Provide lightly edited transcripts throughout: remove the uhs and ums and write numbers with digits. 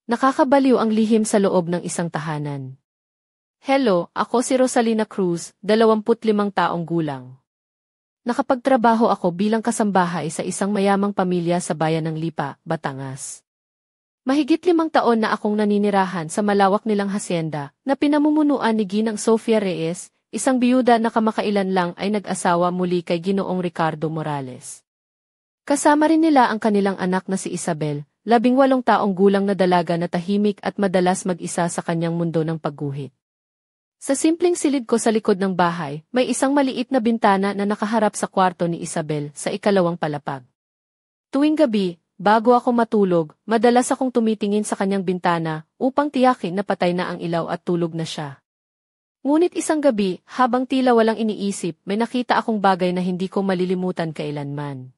Nakakabaliw ang lihim sa loob ng isang tahanan. Hello, ako si Rosalina Cruz, 25 taong gulang. Nakapagtrabaho ako bilang kasambahay sa isang mayamang pamilya sa bayan ng Lipa, Batangas. Mahigit 5 taon na akong naninirahan sa malawak nilang hasyenda na pinamumunuan ni Ginang Sofia Reyes, isang biyuda na kamakailan lang ay nag-asawa muli kay Ginoong Ricardo Morales. Kasama rin nila ang kanilang anak na si Isabel, 18 taong gulang na dalaga na tahimik at madalas mag-isa sa kanyang mundo ng pagguhit. Sa simpleng silid ko sa likod ng bahay, may isang maliit na bintana na nakaharap sa kwarto ni Isabel sa ikalawang palapag. Tuwing gabi, bago ako matulog, madalas akong tumitingin sa kanyang bintana upang tiyakin na patay na ang ilaw at tulog na siya. Ngunit isang gabi, habang tila walang iniisip, may nakita akong bagay na hindi ko malilimutan kailanman.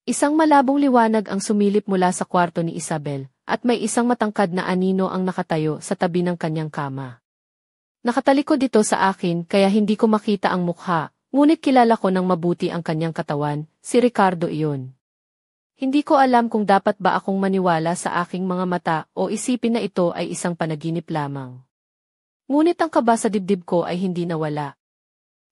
Isang malabong liwanag ang sumilip mula sa kwarto ni Isabel, at may isang matangkad na anino ang nakatayo sa tabi ng kanyang kama. Nakatalikod dito sa akin kaya hindi ko makita ang mukha, ngunit kilala ko ng mabuti ang kanyang katawan, si Ricardo iyon. Hindi ko alam kung dapat ba akong maniwala sa aking mga mata o isipin na ito ay isang panaginip lamang. Ngunit ang kaba sa dibdib ko ay hindi nawala.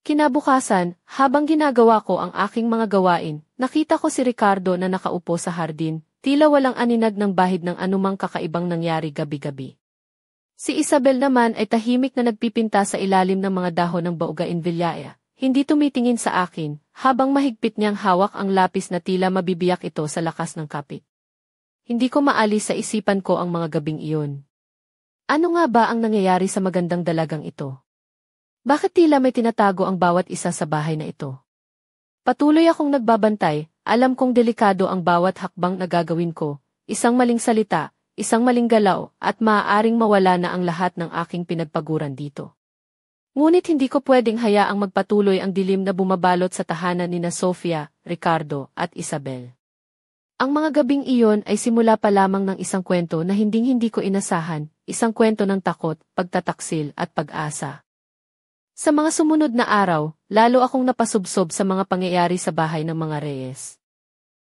Kinabukasan, habang ginagawa ko ang aking mga gawain, nakita ko si Ricardo na nakaupo sa hardin, tila walang aninag ng bahid ng anumang kakaibang nangyari gabi-gabi. Si Isabel naman ay tahimik na nagpipinta sa ilalim ng mga dahon ng Bougainvillea, hindi tumitingin sa akin, habang mahigpit niyang hawak ang lapis na tila mabibiyak ito sa lakas ng kapit. Hindi ko maalis sa isipan ko ang mga gabing iyon. Ano nga ba ang nangyayari sa magandang dalagang ito? Bakit tila may tinatago ang bawat isa sa bahay na ito? Patuloy akong nagbabantay, alam kong delikado ang bawat hakbang na gagawin ko, isang maling salita, isang maling galaw, at maaaring mawala na ang lahat ng aking pinagpaguran dito. Ngunit hindi ko pwedeng hayaang magpatuloy ang dilim na bumabalot sa tahanan nina Sofia, Ricardo, at Isabel. Ang mga gabing iyon ay simula pa lamang ng isang kwento na hinding-hindi ko inasahan, isang kwento ng takot, pagtataksil, at pag-asa. Sa mga sumunod na araw, lalo akong napasubsob sa mga pangyayari sa bahay ng mga Reyes.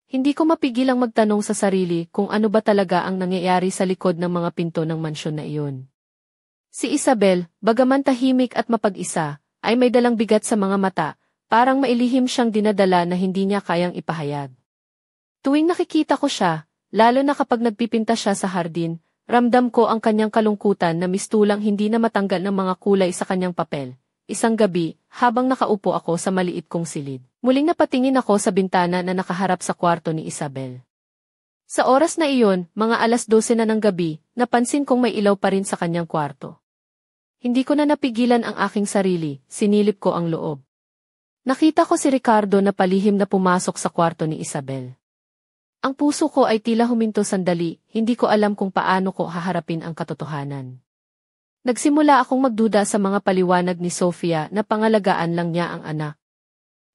Hindi ko mapigilang magtanong sa sarili kung ano ba talaga ang nangyayari sa likod ng mga pinto ng mansyon na iyon. Si Isabel, bagaman tahimik at mapag-isa, ay may dalang bigat sa mga mata, parang mailihim siyang dinadala na hindi niya kayang ipahayag. Tuwing nakikita ko siya, lalo na kapag nagpipinta siya sa hardin, ramdam ko ang kanyang kalungkutan na mistulang hindi na matanggal ng mga kulay sa kanyang papel. Isang gabi, habang nakaupo ako sa maliit kong silid, muling napatingin ako sa bintana na nakaharap sa kwarto ni Isabel. Sa oras na iyon, mga 12:00 na ng gabi, napansin kong may ilaw pa rin sa kanyang kwarto. Hindi ko na napigilan ang aking sarili, sinilip ko ang loob. Nakita ko si Ricardo na palihim na pumasok sa kwarto ni Isabel. Ang puso ko ay tila huminto sandali, hindi ko alam kung paano ko haharapin ang katotohanan. Nagsimula akong magduda sa mga paliwanag ni Sofia na pangalagaan lang niya ang anak.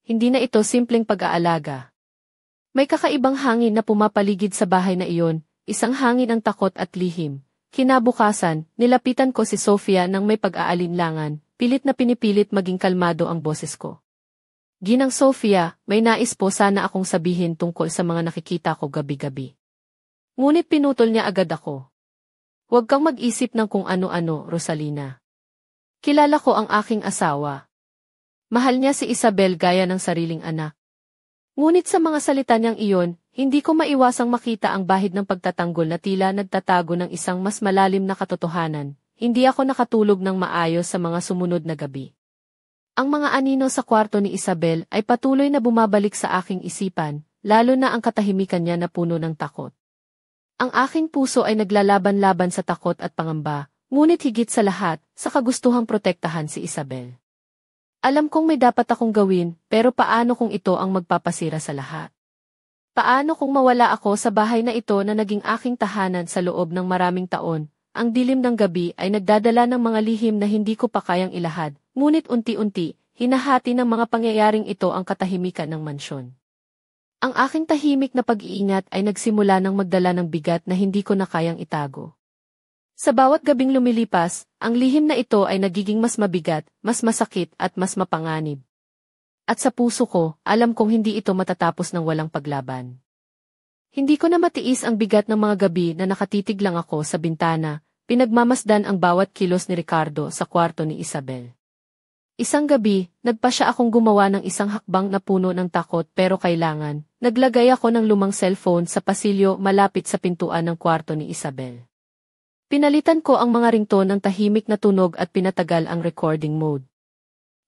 Hindi na ito simpleng pag-aalaga. May kakaibang hangin na pumapaligid sa bahay na iyon, isang hangin ng takot at lihim. Kinabukasan, nilapitan ko si Sofia nang may pag-aalinlangan, pilit na pinipilit maging kalmado ang boses ko. Ginang Sofia, may nais po sana akong sabihin tungkol sa mga nakikita ko gabi-gabi. Ngunit pinutol niya agad ako. Huwag kang mag-isip ng kung ano-ano, Rosalina. Kilala ko ang aking asawa. Mahal niya si Isabel gaya ng sariling anak. Ngunit sa mga salita niyang iyon, hindi ko maiwasang makita ang bahid ng pagtatanggol na tila nagtatago ng isang mas malalim na katotohanan. Hindi ako nakatulog ng maayos sa mga sumunod na gabi. Ang mga anino sa kwarto ni Isabel ay patuloy na bumabalik sa aking isipan, lalo na ang katahimikan niya na puno ng takot. Ang aking puso ay naglalaban-laban sa takot at pangamba, ngunit higit sa lahat, sa kagustuhang protektahan si Isabel. Alam kong may dapat akong gawin, pero paano kung ito ang magpapasira sa lahat? Paano kung mawala ako sa bahay na ito na naging aking tahanan sa loob ng maraming taon? Ang dilim ng gabi ay nagdadala ng mga lihim na hindi ko pa kayang ilahad, ngunit unti-unti, hinahati ng mga pangyayaring ito ang katahimikan ng mansyon. Ang aking tahimik na pag-iingat ay nagsimula ng magdala ng bigat na hindi ko na kayang itago. Sa bawat gabing lumilipas, ang lihim na ito ay nagiging mas mabigat, mas masakit at mas mapanganib. At sa puso ko, alam kong hindi ito matatapos ng walang paglaban. Hindi ko na matiis ang bigat ng mga gabi na nakatitig lang ako sa bintana, pinagmamasdan ang bawat kilos ni Ricardo sa kwarto ni Isabel. Isang gabi, nagpa siya akong gumawa ng isang hakbang na puno ng takot pero kailangan. Naglagay ako ng lumang cellphone sa pasilyo malapit sa pintuan ng kwarto ni Isabel. Pinalitan ko ang mga ringtone ng tahimik na tunog at pinatagal ang recording mode.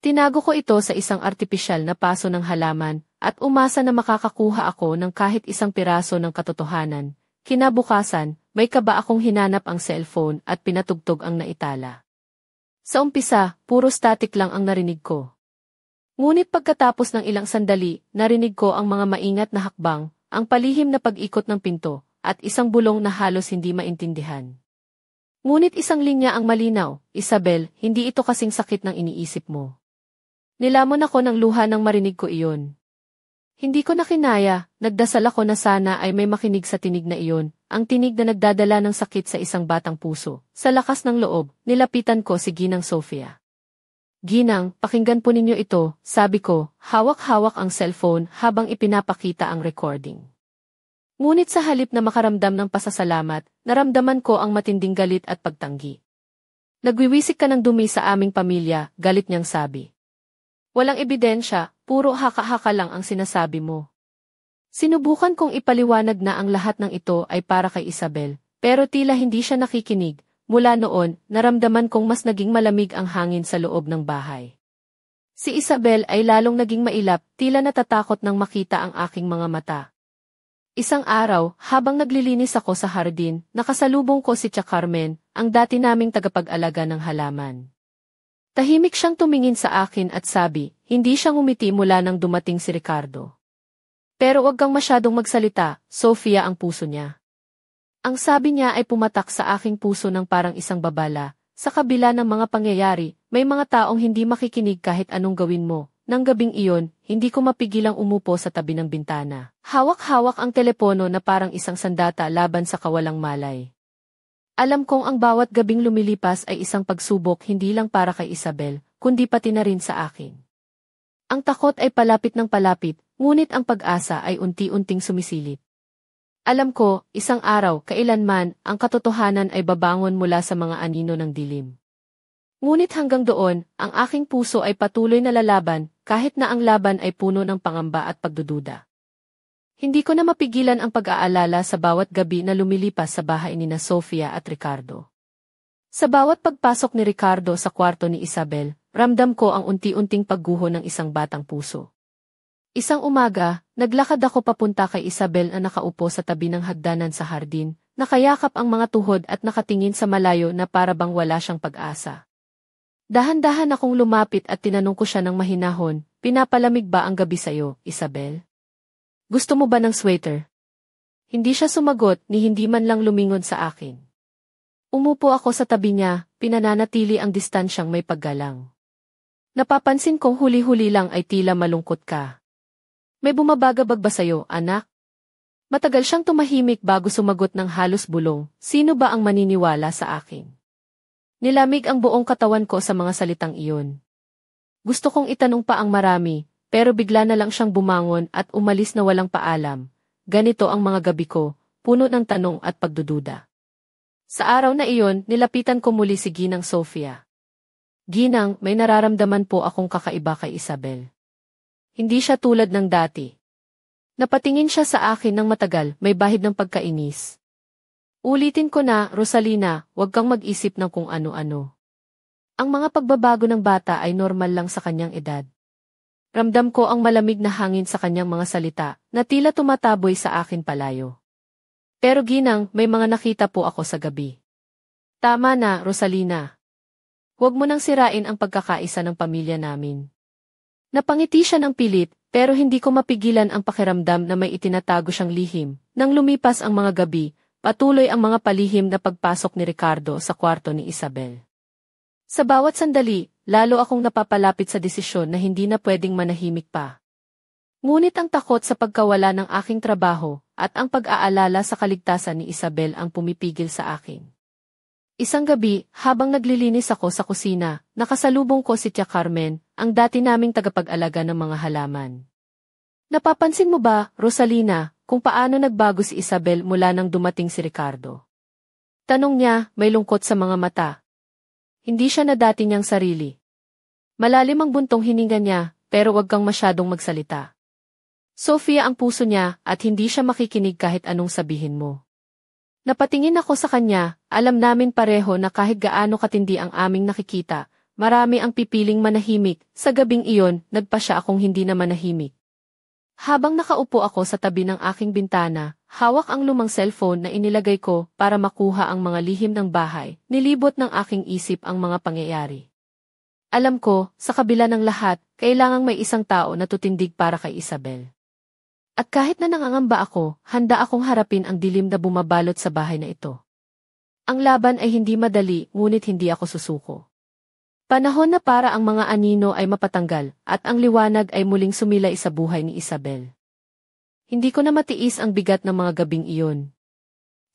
Tinago ko ito sa isang artipisyal na paso ng halaman at umasa na makakakuha ako ng kahit isang piraso ng katotohanan. Kinabukasan, may kaba akong hinanap ang cellphone at pinatugtog ang naitala. Sa umpisa, puro static lang ang narinig ko. Ngunit pagkatapos ng ilang sandali, narinig ko ang mga maingat na hakbang, ang palihim na pag-ikot ng pinto, at isang bulong na halos hindi maintindihan. Ngunit isang linya ang malinaw, Isabel, hindi ito kasing sakit ng iniisip mo. Nilamon ako ng luha nang marinig ko iyon. Hindi ko na kinaya, nagdasal ako na sana ay may makinig sa tinig na iyon, ang tinig na nagdadala ng sakit sa isang batang puso. Sa lakas ng loob, nilapitan ko si Ginang Sofia. Ginang, pakinggan po ninyo ito, sabi ko, hawak-hawak ang cellphone habang ipinapakita ang recording. Ngunit sa halip na makaramdam ng pasasalamat, naramdaman ko ang matinding galit at pagtanggi. Nagwiwisik ka ng dumi sa aming pamilya, galit niyang sabi. Walang ebidensya, puro haka-haka lang ang sinasabi mo. Sinubukan kong ipaliwanag na ang lahat ng ito ay para kay Isabel, pero tila hindi siya nakikinig. Mula noon, naramdaman kong mas naging malamig ang hangin sa loob ng bahay. Si Isabel ay lalong naging mailap, tila natatakot nang makita ang aking mga mata. Isang araw, habang naglilinis ako sa hardin, nakasalubong ko si Tia Carmen, ang dati naming tagapag-alaga ng halaman. Tahimik siyang tumingin sa akin at sabi, hindi siya ngumiti mula nang dumating si Ricardo. Pero wag kang masyadong magsalita, Sofia ang puso niya. Ang sabi niya ay pumatak sa aking puso ng parang isang babala. Sa kabila ng mga pangyayari, may mga taong hindi makikinig kahit anong gawin mo. Nang gabing iyon, hindi ko mapigilang umupo sa tabi ng bintana. Hawak-hawak ang telepono na parang isang sandata laban sa kawalang malay. Alam kong ang bawat gabing lumilipas ay isang pagsubok hindi lang para kay Isabel, kundi pati na rin sa akin. Ang takot ay palapit ng palapit, ngunit ang pag-asa ay unti-unting sumisilip. Alam ko, isang araw, kailanman, ang katotohanan ay babangon mula sa mga anino ng dilim. Ngunit hanggang doon, ang aking puso ay patuloy na lalaban, kahit na ang laban ay puno ng pangamba at pagdududa. Hindi ko na mapigilan ang pag-aalala sa bawat gabi na lumilipas sa bahay ni Sofia at Ricardo. Sa bawat pagpasok ni Ricardo sa kwarto ni Isabel, ramdam ko ang unti-unting pagguho ng isang batang puso. Isang umaga, naglakad ako papunta kay Isabel na nakaupo sa tabi ng hagdanan sa hardin, nakayakap ang mga tuhod at nakatingin sa malayo na para bang wala siyang pag-asa. Dahan-dahan akong lumapit at tinanong ko siya ng mahinahon, pinapalamig ba ang gabi sa'yo, Isabel? Gusto mo ba ng sweater? Hindi siya sumagot ni hindi man lang lumingon sa akin. Umupo ako sa tabi niya, pinananatili ang distansyang may paggalang. Napapansin kong huli-huli lang ay tila malungkot ka. May bumabagabag ba sa'yo, anak? Matagal siyang tumahimik bago sumagot ng halos bulong, sino ba ang maniniwala sa akin? Nilamig ang buong katawan ko sa mga salitang iyon. Gusto kong itanong pa ang marami, pero bigla na lang siyang bumangon at umalis na walang paalam. Ganito ang mga gabi ko, puno ng tanong at pagdududa. Sa araw na iyon, nilapitan ko muli si Ginang Sofia. Ginang, may nararamdaman po akong kakaiba kay Isabel. Hindi siya tulad ng dati. Napatingin siya sa akin ng matagal, may bahid ng pagkainis. Ulitin ko na, Rosalina, huwag kang mag-isip ng kung ano-ano. Ang mga pagbabago ng bata ay normal lang sa kanyang edad. Ramdam ko ang malamig na hangin sa kanyang mga salita, na tila tumataboy sa akin palayo. Pero Ginang, may mga nakita po ako sa gabi. Tama na, Rosalina. Huwag mo nang sirain ang pagkakaisa ng pamilya namin. Napangiti siya ng pilit, pero hindi ko mapigilan ang pakiramdam na may itinatago siyang lihim. Nang lumipas ang mga gabi, patuloy ang mga palihim na pagpasok ni Ricardo sa kwarto ni Isabel. Sa bawat sandali, lalo akong napapalapit sa desisyon na hindi na pwedeng manahimik pa. Ngunit ang takot sa pagkawala ng aking trabaho at ang pag-aalala sa kaligtasan ni Isabel ang pumipigil sa akin. Isang gabi, habang naglilinis ako sa kusina, nakasalubong ko si Tia Carmen, ang dati naming tagapag-alaga ng mga halaman. Napapansin mo ba, Rosalina, kung paano nagbago si Isabel mula nang dumating si Ricardo. Tanong niya, may lungkot sa mga mata. Hindi siya na dati niyang sarili. Malalim ang buntong hininga niya, pero wag kang masyadong magsalita. Sofia ang puso niya at hindi siya makikinig kahit anong sabihin mo. Napatingin ako sa kanya, alam namin pareho na kahit gaano katindi ang aming nakikita, marami ang pipiling manahimik, sa gabing iyon, nagpa siya akong hindi na manahimik. Habang nakaupo ako sa tabi ng aking bintana, hawak ang lumang cellphone na inilagay ko para makuha ang mga lihim ng bahay, nilibot ng aking isip ang mga pangyayari. Alam ko, sa kabila ng lahat, kailangang may isang tao na tutindig para kay Isabel. At kahit na nangangamba ako, handa akong harapin ang dilim na bumabalot sa bahay na ito. Ang laban ay hindi madali, ngunit hindi ako susuko. Panahon na para ang mga anino ay mapatanggal, at ang liwanag ay muling sumilay sa buhay ni Isabel. Hindi ko na matiis ang bigat ng mga gabing iyon.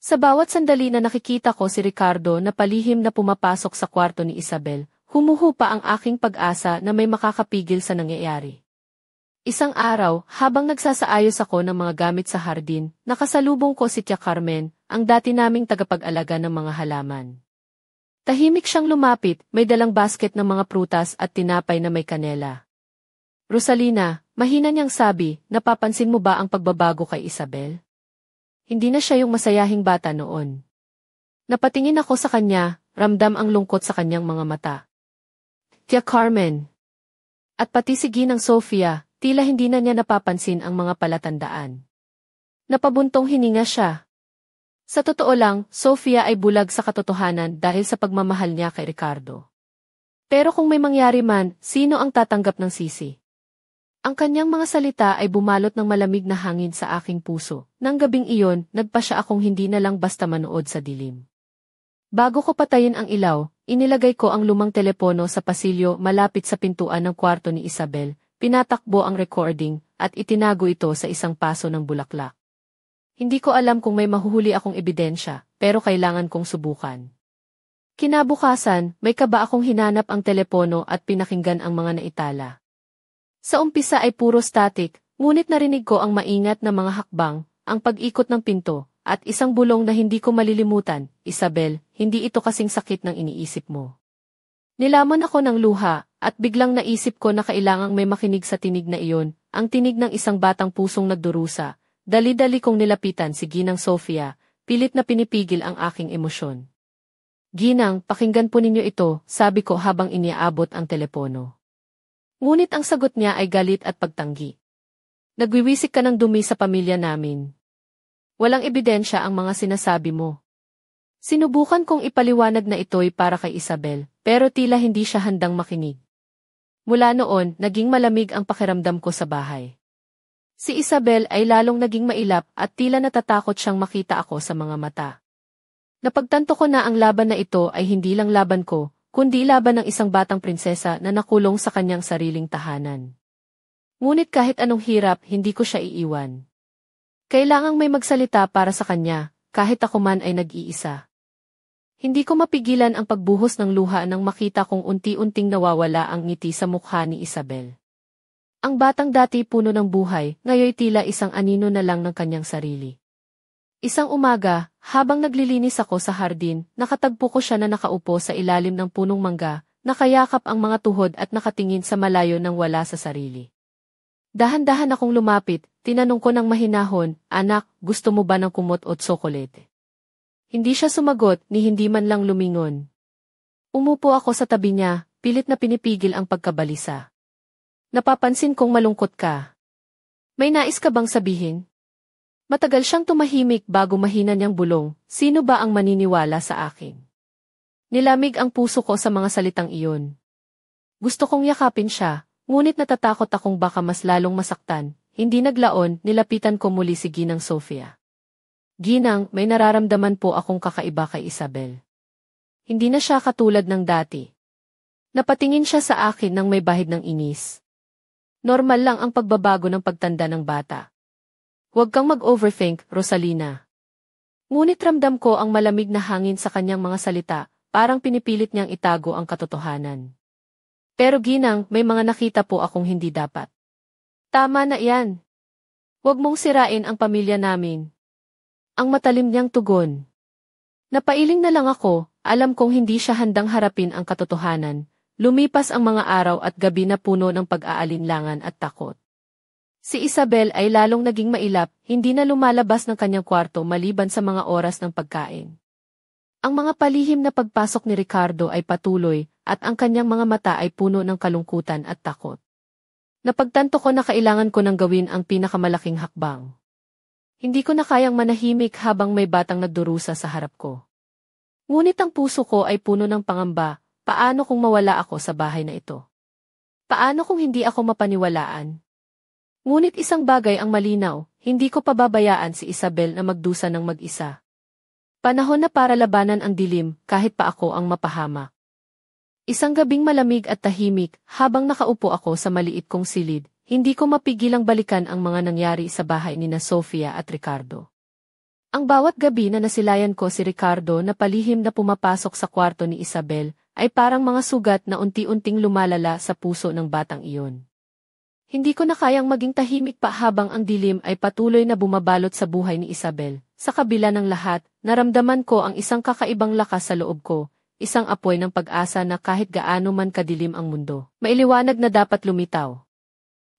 Sa bawat sandali na nakikita ko si Ricardo na palihim na pumapasok sa kwarto ni Isabel, humuhupa ang aking pag-asa na may makakapigil sa nangyayari. Isang araw, habang nagsasaayos ako ng mga gamit sa hardin, nakasalubong ko si Tia Carmen, ang dati naming tagapag-alaga ng mga halaman. Tahimik siyang lumapit, may dalang basket ng mga prutas at tinapay na may kanela. Rosalina, mahina niyang sabi, napapansin mo ba ang pagbabago kay Isabel? Hindi na siya yung masayahing bata noon. Napatingin ako sa kanya, ramdam ang lungkot sa kanyang mga mata. Tia Carmen. At pati si Ginang Sofia, tila hindi na niya napapansin ang mga palatandaan. Napabuntong hininga siya. Sa totoo lang, Sofia ay bulag sa katotohanan dahil sa pagmamahal niya kay Ricardo. Pero kung may mangyari man, sino ang tatanggap ng sisi? Ang kanyang mga salita ay bumalot ng malamig na hangin sa aking puso. Nang gabing iyon, nagpa siya akong hindi na lang basta manood sa dilim. Bago ko patayin ang ilaw, inilagay ko ang lumang telepono sa pasilyo malapit sa pintuan ng kwarto ni Isabel, pinatakbo ang recording, at itinago ito sa isang paso ng bulaklak. Hindi ko alam kung may mahuhuli akong ebidensya, pero kailangan kong subukan. Kinabukasan, may kaba akong hinanap ang telepono at pinakinggan ang mga naitala. Sa umpisa ay puro static, ngunit narinig ko ang maingat na mga hakbang, ang pag-ikot ng pinto, at isang bulong na hindi ko malilimutan, Isabel, hindi ito kasing sakit ng iniisip mo. Nilamon ako ng luha, at biglang naisip ko na kailangang may makinig sa tinig na iyon, ang tinig ng isang batang pusong nagdurusa. Dali-dali kong nilapitan si Ginang Sofia, pilit na pinipigil ang aking emosyon. Ginang, pakinggan po ninyo ito, sabi ko habang iniaabot ang telepono. Ngunit ang sagot niya ay galit at pagtanggi. Nagwiwisik ka ng dumi sa pamilya namin. Walang ebidensya ang mga sinasabi mo. Sinubukan kong ipaliwanag na ito'y para kay Isabel, pero tila hindi siya handang makinig. Mula noon, naging malamig ang pakiramdam ko sa bahay. Si Isabel ay lalong naging mailap at tila natatakot siyang makita ako sa mga mata. Napagtanto ko na ang laban na ito ay hindi lang laban ko, kundi laban ng isang batang prinsesa na nakulong sa kanyang sariling tahanan. Ngunit kahit anong hirap, hindi ko siya iiwan. Kailangang may magsalita para sa kanya, kahit ako man ay nag-iisa. Hindi ko mapigilan ang pagbuhos ng luha nang makita kong unti-unting nawawala ang ngiti sa mukha ni Isabel. Ang batang dati puno ng buhay, ngayoy tila isang anino na lang ng kanyang sarili. Isang umaga, habang naglilinis ako sa hardin, nakatagpo ko siya na nakaupo sa ilalim ng punong mangga, nakayakap ang mga tuhod at nakatingin sa malayo nang wala sa sarili. Dahan-dahan akong lumapit, tinanong ko ng mahinahon, anak, gusto mo ba ng kumot o tsokolete? Hindi siya sumagot, ni hindi man lang lumingon. Umupo ako sa tabi niya, pilit na pinipigil ang pagkabalisa. Napapansin kong malungkot ka. May nais ka bang sabihin? Matagal siyang tumahimik bago mahina niyang bulong, sino ba ang maniniwala sa akin? Nilamig ang puso ko sa mga salitang iyon. Gusto kong yakapin siya, ngunit natatakot akong baka mas lalong masaktan. Hindi naglaon, nilapitan ko muli si Ginang Sofia. Ginang, may nararamdaman po akong kakaiba kay Isabel. Hindi na siya katulad ng dati. Napatingin siya sa akin nang may bahid ng inis. Normal lang ang pagbabago ng pagtanda ng bata. Huwag kang mag-overthink, Rosalina. Ngunit ramdam ko ang malamig na hangin sa kanyang mga salita, parang pinipilit niyang itago ang katotohanan. Pero Ginang, may mga nakita po akong hindi dapat. Tama na iyan. Huwag mong sirain ang pamilya namin. Ang matalim niyang tugon. Napailing na lang ako, alam kong hindi siya handang harapin ang katotohanan. Lumipas ang mga araw at gabi na puno ng pag-aalinlangan at takot. Si Isabel ay lalong naging mailap, hindi na lumalabas ng kanyang kwarto maliban sa mga oras ng pagkain. Ang mga palihim na pagpasok ni Ricardo ay patuloy, at ang kanyang mga mata ay puno ng kalungkutan at takot. Napagtanto ko na kailangan ko nang gawin ang pinakamalaking hakbang. Hindi ko na kayang manahimik habang may batang nagdurusa sa harap ko. Ngunit ang puso ko ay puno ng pangamba, paano kung mawala ako sa bahay na ito? Paano kung hindi ako mapaniwalaan? Ngunit isang bagay ang malinaw, hindi ko pababayaan si Isabel na magdusa ng mag-isa. Panahon na para labanan ang dilim, kahit pa ako ang mapahamak. Isang gabing malamig at tahimik, habang nakaupo ako sa maliit kong silid, hindi ko mapigilang balikan ang mga nangyari sa bahay ni na Sofia at Ricardo. Ang bawat gabi na nasilayan ko si Ricardo na palihim na pumapasok sa kwarto ni Isabel, ay parang mga sugat na unti-unting lumalala sa puso ng batang iyon. Hindi ko na kayang maging tahimik pa habang ang dilim ay patuloy na bumabalot sa buhay ni Isabel. Sa kabila ng lahat, naramdaman ko ang isang kakaibang lakas sa loob ko, isang apoy ng pag-asa na kahit gaano man kadilim ang mundo, mailiwanag na dapat lumitaw.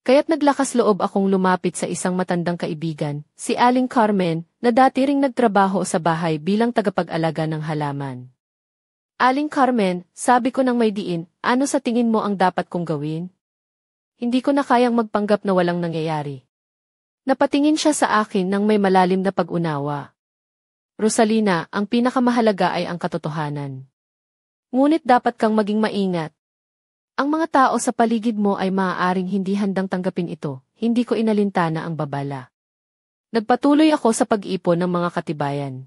Kaya't naglakas loob akong lumapit sa isang matandang kaibigan, si Aling Carmen, na dati ring nagtrabaho sa bahay bilang tagapag-alaga ng halaman. Aling Carmen, sabi ko nang may diin, ano sa tingin mo ang dapat kong gawin? Hindi ko na kayang magpanggap na walang nangyayari. Napatingin siya sa akin nang may malalim na pag-unawa. Rosalina, ang pinakamahalaga ay ang katotohanan. Ngunit dapat kang maging maingat. Ang mga tao sa paligid mo ay maaaring hindi handang tanggapin ito, hindi ko inalintana ang babala. Nagpatuloy ako sa pag-ipon ng mga katibayan.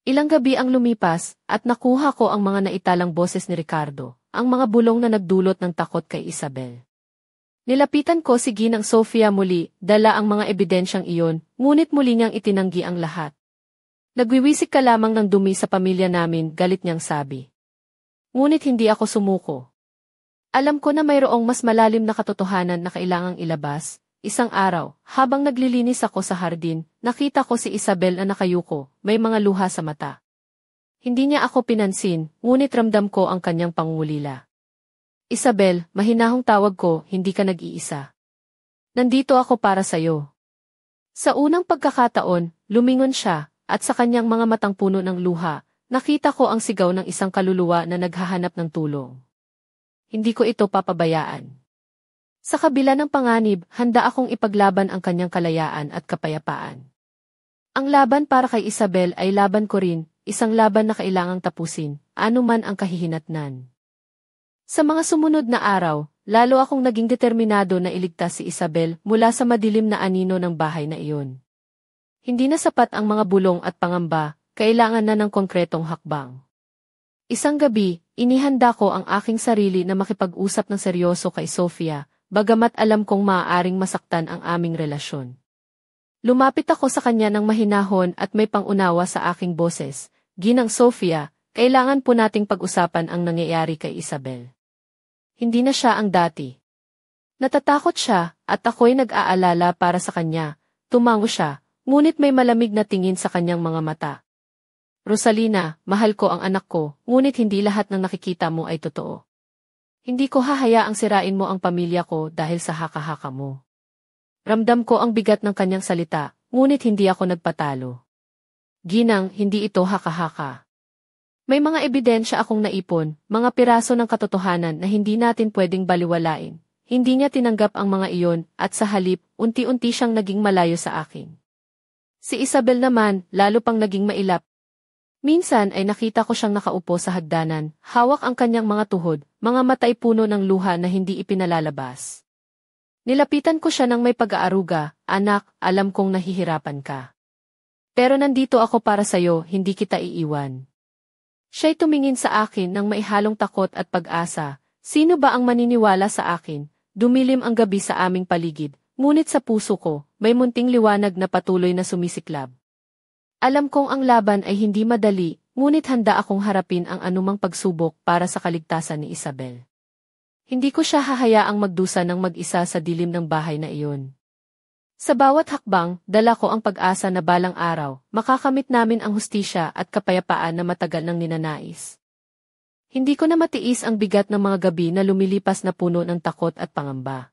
Ilang gabi ang lumipas, at nakuha ko ang mga naitalang boses ni Ricardo, ang mga bulong na nagdulot ng takot kay Isabel. Nilapitan ko si Ginang Sofia muli, dala ang mga ebidensyang iyon, ngunit muli niyang itinanggi ang lahat. Nagwiwisik ka lamang ng dumi sa pamilya namin, galit niyang sabi. Ngunit hindi ako sumuko. Alam ko na mayroong mas malalim na katotohanan na kailangang ilabas. Isang araw, habang naglilinis ako sa hardin, nakita ko si Isabel na nakayuko, may mga luha sa mata. Hindi niya ako pinansin, ngunit ramdam ko ang kanyang pangungulila. Isabel, mahinahong tawag ko, hindi ka nag-iisa. Nandito ako para sa'yo. Sa unang pagkakataon, lumingon siya, at sa kanyang mga matang puno ng luha, nakita ko ang sigaw ng isang kaluluwa na naghahanap ng tulong. Hindi ko ito papabayaan. Sa kabila ng panganib, handa akong ipaglaban ang kanyang kalayaan at kapayapaan. Ang laban para kay Isabel ay laban ko rin, isang laban na kailangang tapusin, anuman ang kahihinatnan. Sa mga sumunod na araw, lalo akong naging determinado na iligtas si Isabel mula sa madilim na anino ng bahay na iyon. Hindi na sapat ang mga bulong at pangamba, kailangan na ng konkretong hakbang. Isang gabi, inihanda ko ang aking sarili na makipag-usap ng seryoso kay Sofia, bagamat alam kong maaaring masaktan ang aming relasyon. Lumapit ako sa kanya ng mahinahon at may pangunawa sa aking boses. Ginang Sofia, kailangan po nating pag-usapan ang nangyayari kay Isabel. Hindi na siya ang dati. Natatakot siya, at ako'y nag-aalala para sa kanya. Tumango siya, ngunit may malamig na tingin sa kanyang mga mata. Rosalina, mahal ko ang anak ko, ngunit hindi lahat ng nakikita mo ay totoo. Hindi ko hahayaang sirain mo ang pamilya ko dahil sa haka-haka mo. Ramdam ko ang bigat ng kanyang salita, ngunit hindi ako nagpatalo. Ginang, hindi ito haka-haka. May mga ebidensya akong naipon, mga piraso ng katotohanan na hindi natin pwedeng baliwalain. Hindi niya tinanggap ang mga iyon, at sa halip, unti-unti siyang naging malayo sa akin. Si Isabel naman, lalo pang naging mailap. Minsan ay nakita ko siyang nakaupo sa hagdanan, hawak ang kanyang mga tuhod, mga matay puno ng luha na hindi ipinalalabas. Nilapitan ko siya ng may pag-aaruga, anak, alam kong nahihirapan ka. Pero nandito ako para sa'yo, hindi kita iiwan. Siya'y tumingin sa akin ng maihalong takot at pag-asa. Sino ba ang maniniwala sa akin? Dumilim ang gabi sa aming paligid, ngunit sa puso ko, may munting liwanag na patuloy na sumisiklab. Alam kong ang laban ay hindi madali, ngunit handa akong harapin ang anumang pagsubok para sa kaligtasan ni Isabel. Hindi ko siya hahayaang magdusa ng mag-isa sa dilim ng bahay na iyon. Sa bawat hakbang, dala ko ang pag-asa na balang araw, makakamit namin ang hustisya at kapayapaan na matagal nang ninanais. Hindi ko na matiis ang bigat ng mga gabi na lumilipas na puno ng takot at pangamba.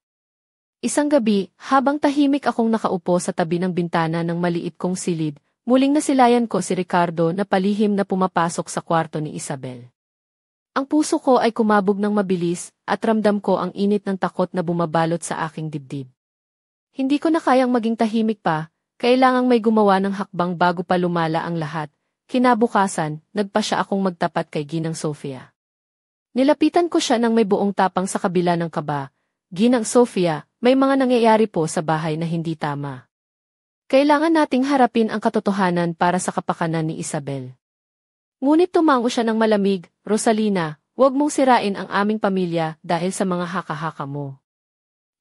Isang gabi, habang tahimik akong nakaupo sa tabi ng bintana ng maliit kong silid, muling nasilayan ko si Ricardo na palihim na pumapasok sa kwarto ni Isabel. Ang puso ko ay kumabog ng mabilis at ramdam ko ang init ng takot na bumabalot sa aking dibdib. Hindi ko na kayang maging tahimik pa, kailangang may gumawa ng hakbang bago pa lumala ang lahat. Kinabukasan, nagpa siya akong magtapat kay Ginang Sofia. Nilapitan ko siya ng may buong tapang sa kabila ng kaba. Ginang Sofia, may mga nangyayari po sa bahay na hindi tama. Kailangan nating harapin ang katotohanan para sa kapakanan ni Isabel. Ngunit tumango siya ng malamig, Rosalina, huwag mong sirain ang aming pamilya dahil sa mga haka-haka mo.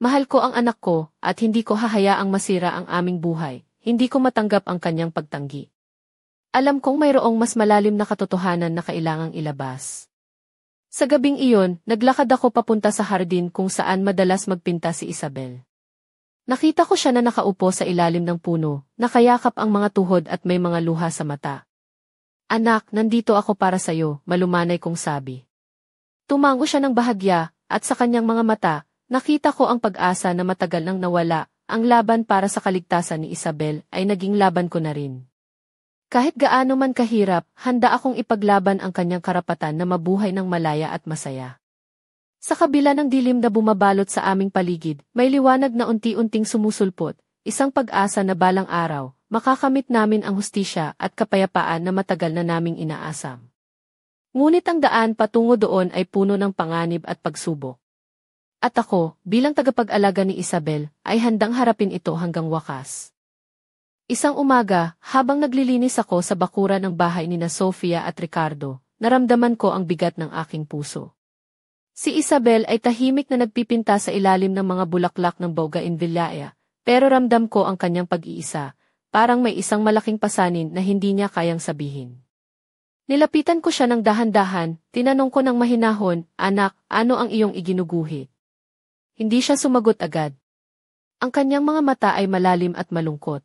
Mahal ko ang anak ko at hindi ko hahayaang masira ang aming buhay, hindi ko matanggap ang kanyang pagtanggi. Alam kong mayroong mas malalim na katotohanan na kailangang ilabas. Sa gabing iyon, naglakad ako papunta sa hardin kung saan madalas magpinta si Isabel. Nakita ko siya na nakaupo sa ilalim ng puno, nakayakap ang mga tuhod at may mga luha sa mata. Anak, nandito ako para sa'yo, malumanay kong sabi. Tumango siya ng bahagya, at sa kanyang mga mata, nakita ko ang pag-asa na matagal nang nawala, ang laban para sa kaligtasan ni Isabel ay naging laban ko na rin. Kahit gaano man kahirap, handa akong ipaglaban ang kanyang karapatan na mabuhay ng malaya at masaya. Sa kabila ng dilim na bumabalot sa aming paligid, may liwanag na unti-unting sumusulpot, isang pag-asa na balang araw, makakamit namin ang hustisya at kapayapaan na matagal na naming inaasam. Ngunit ang daan patungo doon ay puno ng panganib at pagsubok. At ako, bilang tagapag-alaga ni Isabel, ay handang harapin ito hanggang wakas. Isang umaga, habang naglilinis ako sa bakuran ng bahay nina Sofia at Ricardo, naramdaman ko ang bigat ng aking puso. Si Isabel ay tahimik na nagpipinta sa ilalim ng mga bulaklak ng bougainvillea, pero ramdam ko ang kanyang pag-iisa, parang may isang malaking pasanin na hindi niya kayang sabihin. Nilapitan ko siya ng dahan-dahan, tinanong ko ng mahinahon, "Anak, ano ang iyong iginuguhit?" Hindi siya sumagot agad. Ang kanyang mga mata ay malalim at malungkot.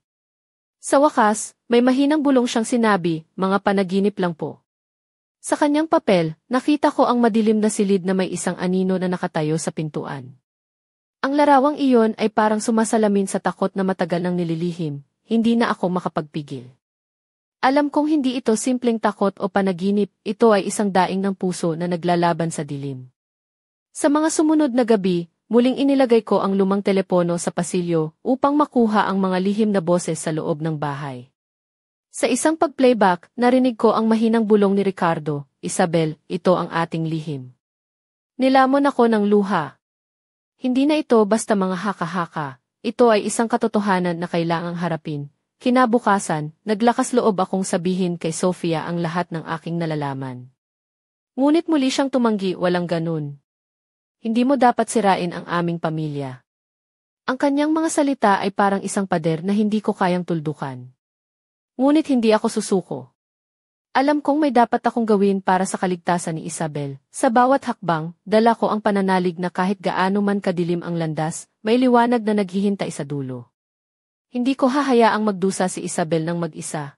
Sa wakas, may mahinang bulong siyang sinabi, "Mga panaginip lang po." Sa kanyang papel, nakita ko ang madilim na silid na may isang anino na nakatayo sa pintuan. Ang larawang iyon ay parang sumasalamin sa takot na matagal nang nililihim, hindi na ako makapagpigil. Alam kong hindi ito simpleng takot o panaginip, ito ay isang daing ng puso na naglalaban sa dilim. Sa mga sumunod na gabi, muling inilagay ko ang lumang telepono sa pasilyo upang makuha ang mga lihim na boses sa loob ng bahay. Sa isang pag-playback, narinig ko ang mahinang bulong ni Ricardo, "Isabel, ito ang ating lihim." Nilamon ako ng luha. Hindi na ito basta mga haka-haka, ito ay isang katotohanan na kailangang harapin. Kinabukasan, naglakas loob akong sabihin kay Sofia ang lahat ng aking nalalaman. Ngunit muli siyang tumanggi, "Walang ganun. Hindi mo dapat sirain ang aming pamilya." Ang kanyang mga salita ay parang isang pader na hindi ko kayang tuldukan. Ngunit hindi ako susuko. Alam kong may dapat akong gawin para sa kaligtasan ni Isabel. Sa bawat hakbang, dala ko ang pananalig na kahit gaano man kadilim ang landas, may liwanag na naghihintay sa dulo. Hindi ko hahayaang magdusa si Isabel ng mag-isa.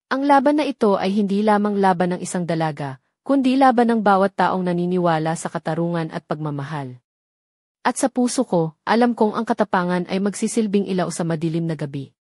Ang laban na ito ay hindi lamang laban ng isang dalaga, kundi laban ng bawat taong naniniwala sa katarungan at pagmamahal. At sa puso ko, alam kong ang katapangan ay magsisilbing ilaw sa madilim na gabi.